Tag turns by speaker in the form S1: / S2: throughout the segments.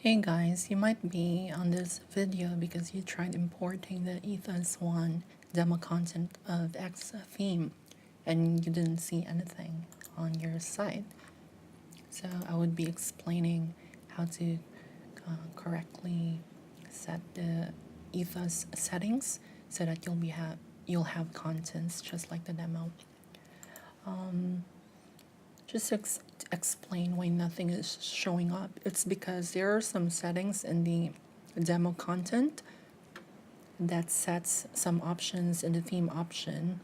S1: Hey guys, you might be on this video because you tried importing the Ethos 1 demo content of X Theme and you didn't see anything on your site. So I would be explaining how to correctly set the Ethos settings so that you'll have contents just like the demo. Just to explain why nothing is showing up, it's because there are some settings in the demo content that sets some options in the theme option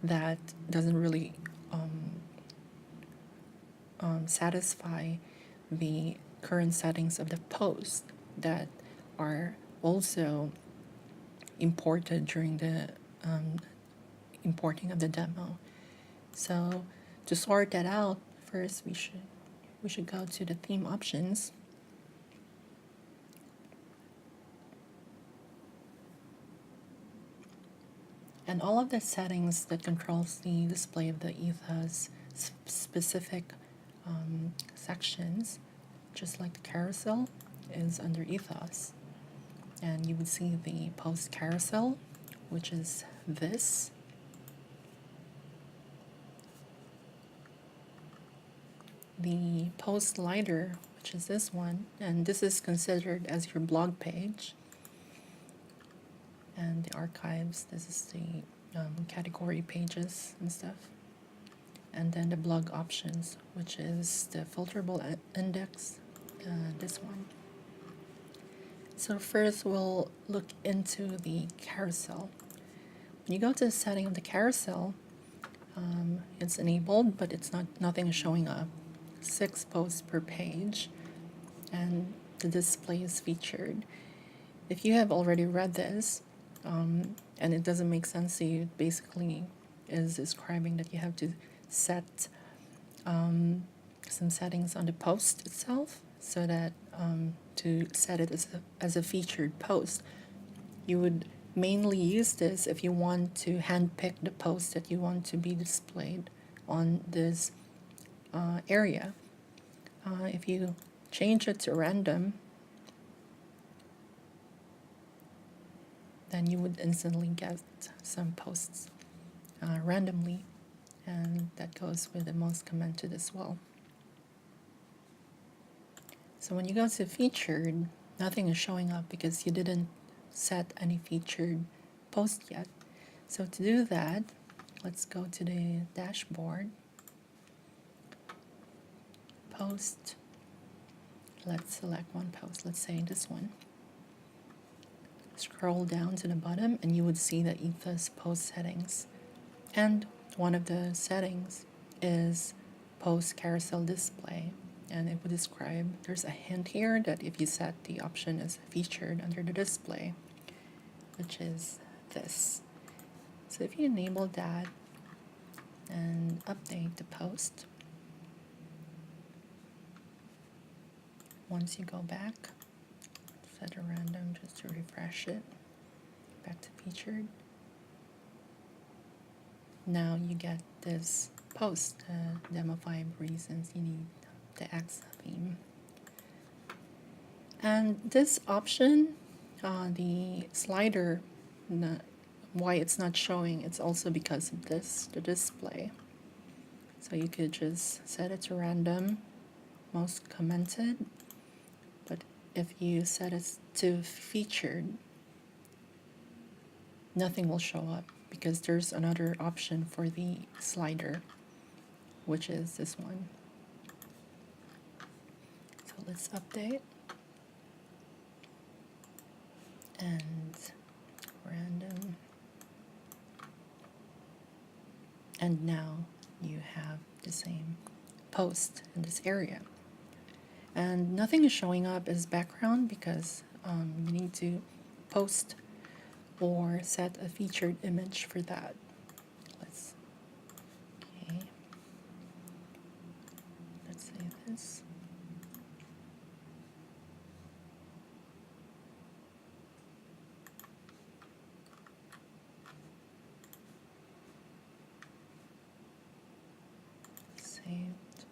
S1: that doesn't really satisfy the current settings of the post that are also imported during the importing of the demo. So to sort that out, first we should go to the theme options. And all of the settings that controls the display of the Ethos specific sections, just like the carousel, is under Ethos. And you would see the post carousel, which is this. The post slider, which is this one, and this is considered as your blog page. And the archives, this is the category pages and stuff. And then the blog options, which is the filterable index, this one. So first we'll look into the carousel. When you go to the setting of the carousel, it's enabled, but nothing is showing up. 6 posts per page, and the display is featured. If you have already read this, and it doesn't make sense to you, it basically is describing that you have to set some settings on the post itself, so that to set it as a featured post. You would mainly use this if you want to handpick the post that you want to be displayed on this area. If you change it to random, then you would instantly get some posts randomly, and that goes with the most commented as well. So when you go to featured, nothing is showing up because you didn't set any featured post yet. So to do that, let's go to the dashboard, post, let's select one post, let's say this one. Scroll down to the bottom and you would see the Ethos post settings. And one of the settings is post carousel display. And it would describe, there's a hint here that if you set the option as featured under the display, which is this. So if you enable that and update the post, once you go back, set a random just to refresh it, back to featured. Now you get this post, demo 5 reasons you need the X theme. And this option, the slider, why it's not showing, it's also because of this, the display. So you could just set it to random, most commented, but if you set it to featured, nothing will show up because there's another option for the slider, which is this one. So let's update and random, and now you have the same post in this area. And nothing is showing up as background because you need to post or set a featured image for that. Let's say this. Saved.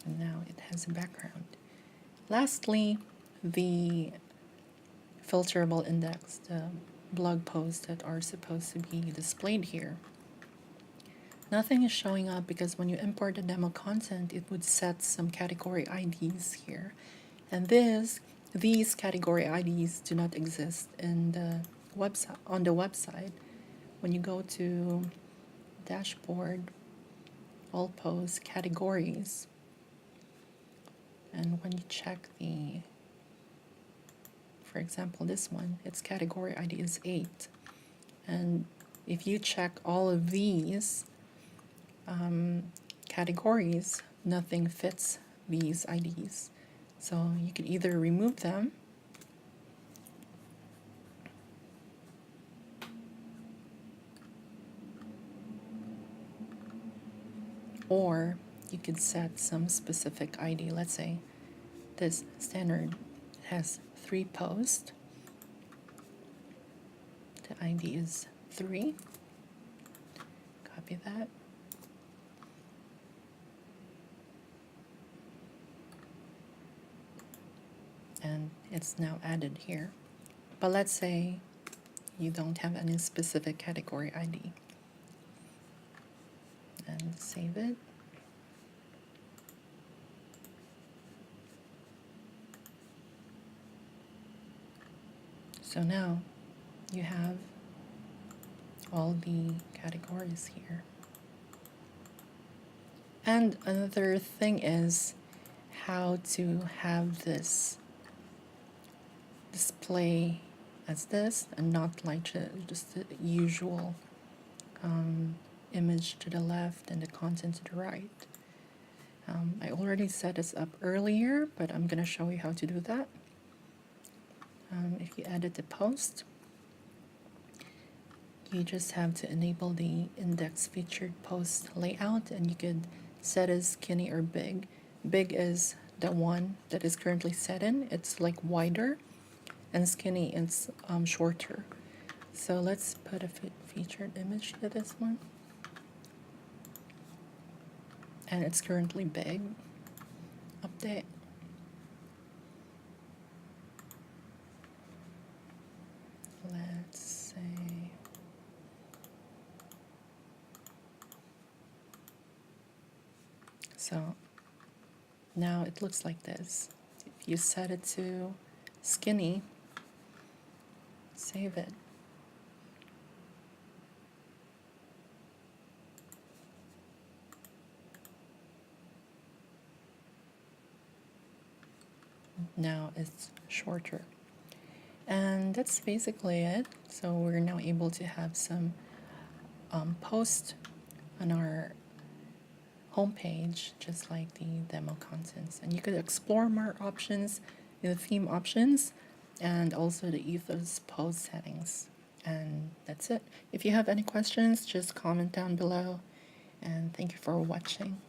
S1: And now it has a background. Lastly, the filterable index, the blog posts that are supposed to be displayed here. Nothing is showing up because when you import the demo content, it would set some category IDs here. And these category IDs do not exist in the website, on the website. When you go to dashboard, all posts, categories, and when you check the, for example, this one, its category ID is 8. And if you check all of these categories, nothing fits these IDs. So you can either remove them or you could set some specific ID. Let's say this standard has 3 posts. The ID is 3. Copy that. And it's now added here. But let's say you don't have any specific category ID. And save it. So now you have all the categories here. And another thing is how to have this display as this and not like just the usual image to the left and the content to the right. I already set this up earlier, but I'm going to show you how to do that. If you edit the post, you just have to enable the index featured post layout, and you could set as skinny or big. Big is the one that is currently set in. It's like wider, and skinny is shorter. So let's put a featured image to this one. And it's currently big. Update. Let's say so now it looks like this. If you set it to skinny, save it. Now it's shorter. And that's basically it. So we're now able to have some posts on our homepage, just like the demo contents. And you could explore more options in the theme options and also the ethos post settings. And that's it. If you have any questions, just comment down below. And thank you for watching.